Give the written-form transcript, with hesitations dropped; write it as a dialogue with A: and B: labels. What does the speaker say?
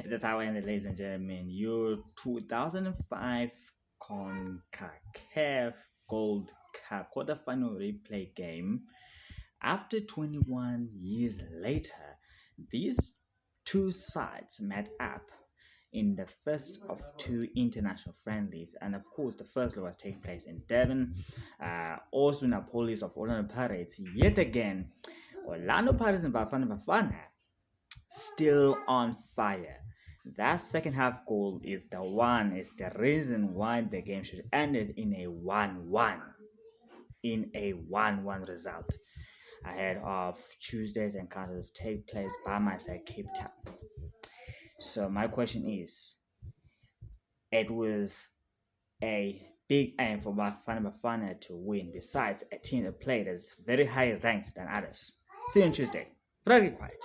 A: That's how I ended, ladies and gentlemen. Your 2005 CONCACAF Gold Cup quarterfinal replay game. After 21 years later, these two sides met up in the first of two international friendlies, and of course, the first was taking place in Devon. Oswin Apollis of Orlando Pirates, yet again, Orlando Pirates and Bafana Bafana still on fire. That second half goal is the reason why the game should ended in a 1-1, in a 1-1 result. Ahead of Tuesday's encounters take place by my side, Cape Town. So my question is, it was a big aim for Bafana Bafana to win, besides a team that played is very high ranked than others. See you on Tuesday. Very quiet.